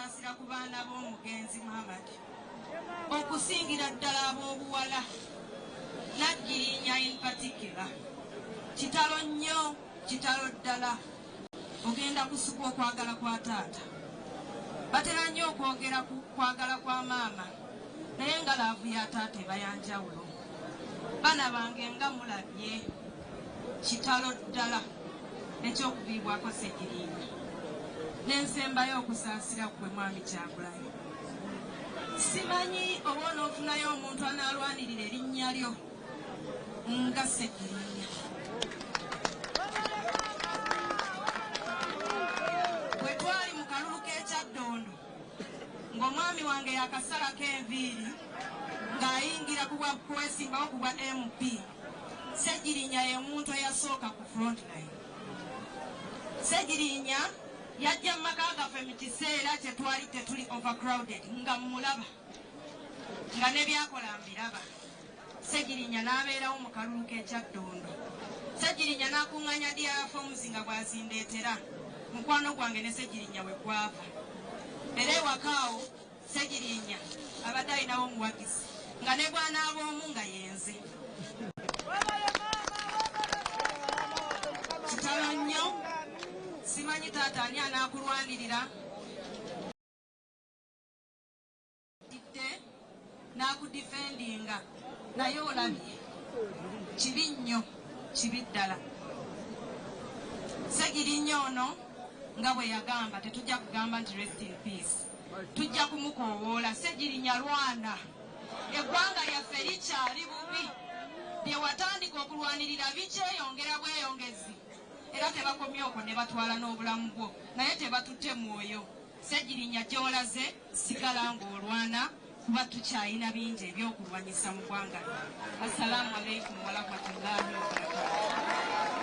okusaasira ku baana b'omugenzi Muhammad okusingira ddala ab'obuwala Nagirinya in particular kitalo nnyo kitalo ddala ogenda kusuka okwagala kwa taata batera nnyo okwogera ku kwagala kwa maama naye nga laavu ya taata eba yanjawulo bana bange nga mulabye kitalo ddala eky'okuviibwako Ssegirinya n'ensembayo okusaasira kwe mwami Kyagulanyi simanyi oba onoofunayo omuntu anaalwanirira erinnya lyo nga Ssegirinya bwe twali mu kalulu k'ekyaddondo ng'omwami wange yakasalako enviiri ng'ayingira kwesimbawo ku bwa MP Ssegirinya ye muntu eyasooka ku front line. Ssegirinya yajja mu maka gaffe mu kiseera kye twali tetuli overcrowded nga mulaba nga ne byakola mbiraba. Ssegirinya n'abeerawo mu kalulu k'ekyaddondo. Ssegirinya n'akuŋŋanya diaforms nga bw'azindeetera mukwano gwange ne Ssegirinya we gwava. Era ewakaawo Ssegirinya abadde alinawo omuwagizi nga ne bw'anaab'omu nga yenze. Kitalo nnyo simanyi taata ani anaakulwanirira n'akudifendinga naye olabye kibi nnyo kibi ddala. Ssegirinya ono nga bwe yagamba tetujja kugamba nti rest in peace tujja kumukoowoola. Ssegirinya lwana eggwanga lyaffe likyali bubi bye watandika okulwanirira bikyeyongera bweyongezi era tebakomye okwo ne batwala n'obulamu bwo naye tebatutte mwoyo. Ssegirinya gy'olaze sigala ng'olwana kuba tukyalina bingi ebyokulwanyisa mu ggwanga. Assalamu alaikum warahmatullahi wabarakatuh.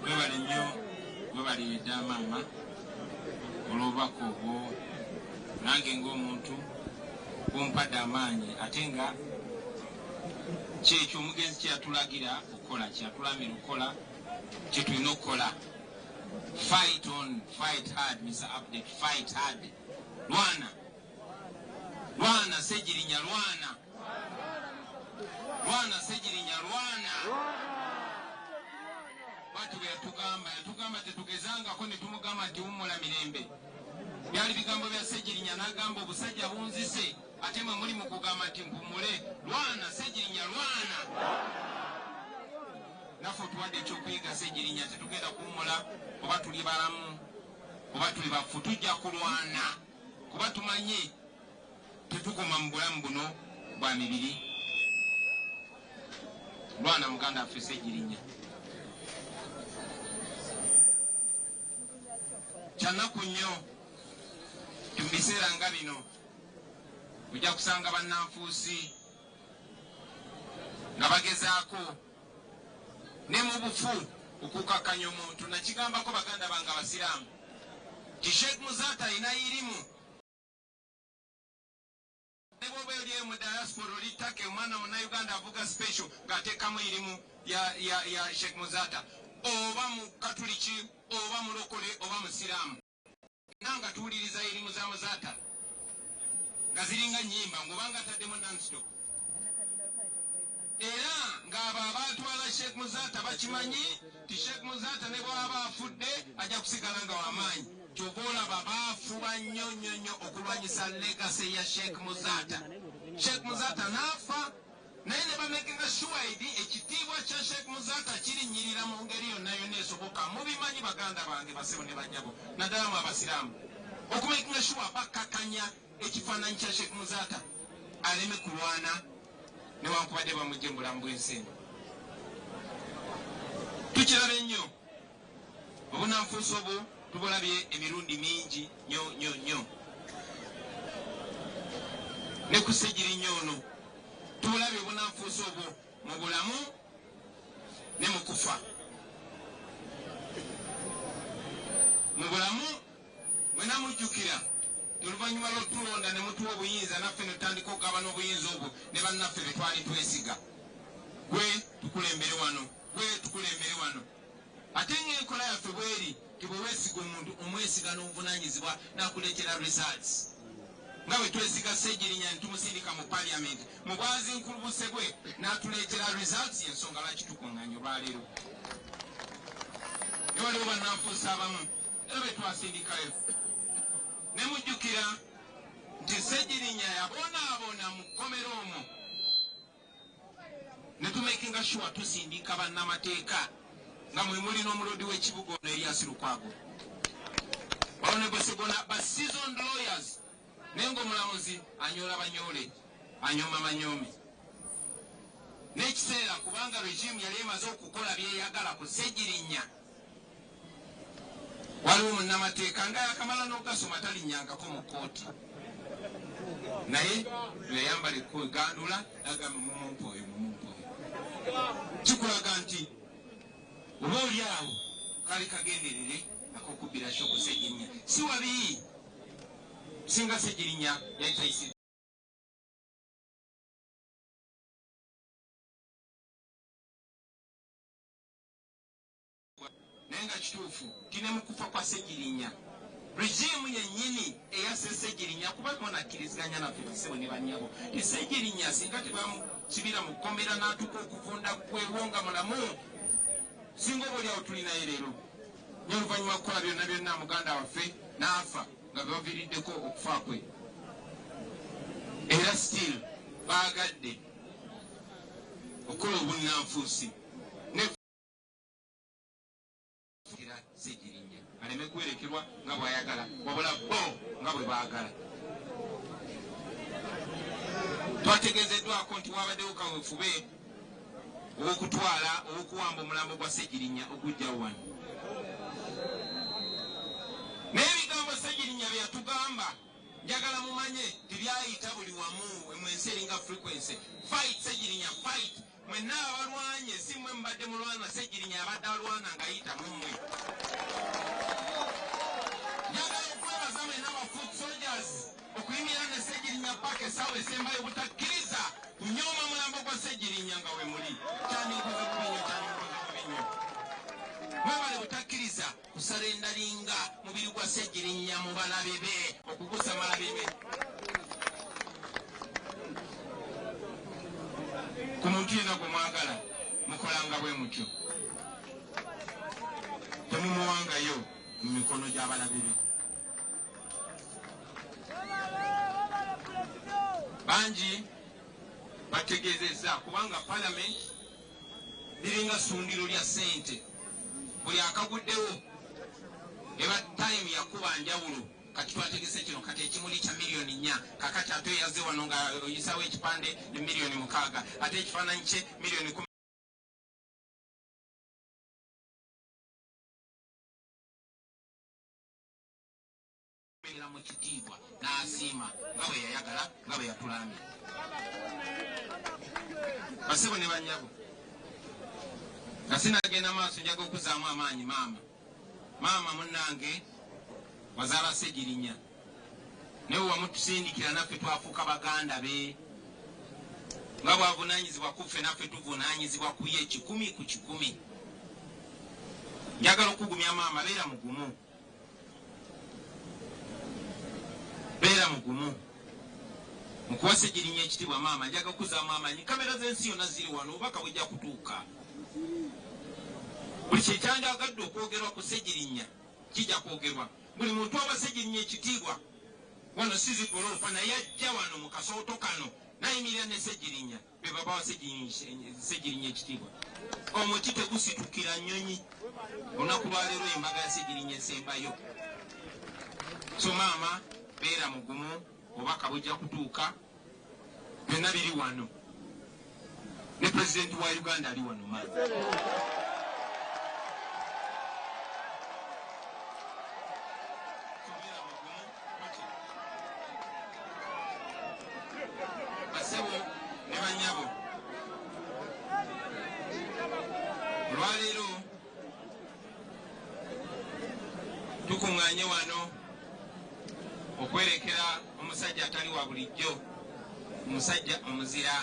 Webale nnyo webalirira maama olw'obubaka obwo nange ng'omuntu kumpadde amaanyi ate nga kyekyo omugenzi kyeyatulagira okukola kyeyatulamira okukola kyetulina okukola. Fight on, fight hard Mr. Update, fight hard. Lwana lwana Ssegirinya lwana lwana Ssegirinya lwana. Batu yatugamba tetugezangako ne tumugamba nti wumula mirembe. Byali bigambo bya Ssegirinya n'agamba obusajja bunzise ate mwe muli mu kugamba nti mpumule. Lwana Ssegirinya lwana. Naffe tuwadde ekyokuyiga Ssegirinya tetugenda kuwumula oba tuli balamu oba tuli bafu tujja kulwana kuba tumanye tetukoma mu bulamu buno bwa mibiri. Lwana muganda waffe Ssegirinya. Kyanaku nnyo mu biseera nga bino ojja kusanga bannanfuusi nga bagezaako ne mu bufu okukakkanya omuntu. Nakigambako baganda bange abasiraamu ti Sheikh Muzata alina irimu ne bwoba oli mu diaspora oli ttaka omwana munnayuganda avuga special ng'ateekamu irimu ya Sheikh Muzata oba mu katuliki oba mulokole oba musiraamu nanga tuwuliriza irimu za Muzata nga ziringa nnyimba ng'obanga ataddemu nonstop era ng'abo abaatwala Sheikh Muzata bakimanyi ti Sheikh Muzata ne bw'aba afudde ajja kusigala nga w'amaanyi. Kyova olaba baafuba nnyo nnyo nnyo okulwanyisa legasi ya Sheikh Muzata. Sheikh Muzata n'afa naye ne bamekinga shuwaidi ekitiibwa kya Sheikh Muzata kirinnyirira mu ngeri yonna yonna esoboka. Mubimanyi baganda bange basebo ne bannyabo naddala mu abasiraamu okumekinga shuwa bakkakanya ekifaananyi kya Sheikh Muzata aleme kulwana newankubadde bamugye mu bulamu bw'ensi eno. Tukirabe nnyo obunanfuusi obwo tubulabye emirundi mingi nnyo nnyo nnyo. Ne ku Ssegirinya ono tubulabye obunanfuusi obwo mu bulamu ne mu kufa. Mu bulamu mwena mujjukira oluvannyuma lw'otulonda ne mutuwa obuyinza naffe ne tutandika okugaba n'obuyinza obwo ne bannaffe be twali twesiga gwe tukulembere wano ate ng'enkola yaffe bweri tibweweesiga omuntu omwesiga n'obuvunanyizibwa nakuleetera results nga bwe twesiga Ssegirinya ne tumusindika mu parliament mu bwazinkubuse bwe n'atuleetera results y'ensonga lwaki tukuŋŋaanya olwaleero ne waliwo bannanfuusa abamu era be twasindikayo ne mujjukira nti Ssegirinya yabonaabona mu kkomero omwo ne tumakinga sure tusindika bannamateeka nga mwe muli n'omulodi w'ekibuga ono Erias Lukwago Honorable Segona ba seasoned lawyers nengo omulamuzi anyola banyoole anyooma manyoome n'ekiseera kubanga regime yali emaze okukola byeyagala ku Ssegirinya waliwo munnamateeka nga yakamala n'ogasoma talinnyangako mu kooti naye yayambala ekugandula agamba mumumpoyo kikulaga nti oba oli awo kali kagenderere akokubira shoko Ssegirinya si wabi singa Ssegirinya yayitayisi naye nga kituufu tine mu kufa kwa Ssegirinya regime yennyini eyase Ssegirinya kuba monakkiriziganya naffe basebo ne bannyabo Ssegirinya singa tebamukibira mu kkomera n'atuka okuvunda kwewonga mulamu singa oba oliawo tulinayo leero nye oluvannyuma kukola byonna byonna muganda waffe n'afa nga bebaviiriddeko okufa kwe era still baagadde okukola obunnanfuusi Ssegirinya aleme kwerekerwa nga bw'ayagala wabula bo nga bwe baagala twategeezeddwako nti wabaddewo kaweefube ow'okutwala ow'okuwamba omulambo gwa Ssegirinya ogujjawo wano naye ebigambo Ssegirinya bye yatugamba njagala mumanye tibyayita buli wamu mwensi eringa frequency fight Ssegirinya fight mwenna abalwanye si mmwe mubadde mulwana Ssegirinya abadde alwana ng'ayita mu mmwe njagala okwebaza mwenna aba foot soldiers okuyimirira ne Ssegirinya paka essaawa esembayo butakkiriza kunyooma mulambo gwa Ssegirinya nga we muli kyandinkoze bubi nnyo mwebale butakkiriza kusala endalinga mubiri gwa Ssegirinya mu balabe be okugusa malabe be ku muntu yenna gwe mwagala mukolanga bwe mutyo temumuwangayo mu mikono gy'abalabe be bangi bategeezezza kubanga parliament liringa ssundiro lya ssente buli akaguddewo eba time yakuba njawulo kati twategese kino kati ekimuli kya miliyoni 4 kakati ate yaze wano nga oyisawo ekipande ne miliyoni 6 ate ekifaananyi kye miliyoni 10 mu kitiibwa n'asiima nga bwe yayagala nga bwe yatulamye basebo ne bannyabo nga sinagenda maaso njaga okuzaamu amaanyi maama munnange wazaala Ssegirinya naye wamutusindikira naffe twafuuka baganda be nga bwavunaanyizibwa kuffe naffe tuvunaanyizibwa ku ye 100 ku 100 njagala okugumya maama beera mugumu mukuwa Ssegirinya ekitiibwa maama njaga okuzaamu amaanyi kamera z'ensi yonna ziri wano obubaka bujja kutuuka buli kyekyanjagadde okwogerwa ku Ssegirinya kijja kwogerwa buli muntu aba Ssegirinya ekitiibwa wano sizigoloofa naye ajja wano mu kasooto kano nayimirira ne Ssegirinya be babawa Ssegirinya ekitiibwa omuti tegusitukira nnyonyi olunaku lwaleero embaga ya Ssegirinya esembayo so maama beera mugumu obubaka bujja kutuuka byonna biri wano ne pulezidenti wa Uganda ali wano maama olwaleero tukuŋŋaanye wano okwerekera omusajja atali wa bulijjo omusajja omuzira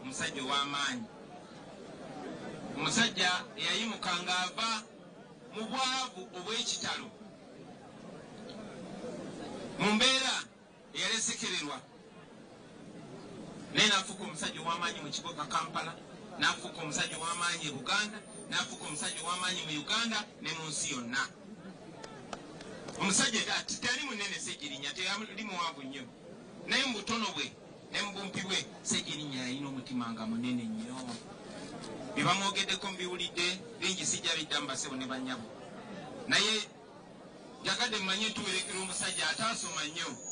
omusajja ow'amaanyi omusajja eyayimukanga ava mu bwavu obw'ekitalo mu mbeera eyalesekererwa naye n'afuuka omusajja ow'amaanyi mu kibuga Kampala, n'afuuka omusajja ow'amaanyi e Buganda, n'afuuka omusajja ow'amaanyi mu Uganda ne mu nsi yonna. Omusajja teyali munene Ssegirinya, teyali muwanvu nnyo, naye mu butono bwe ne mu bumpi bwe Ssegirinya yalina omutima nga munene nnyo. Bye bamwogeddeko mbiwulidde bingi, sijja biddamu basebo ne bannyabo, naye yagadde mmanye tuwerekera omusajja ataasoma nnyo.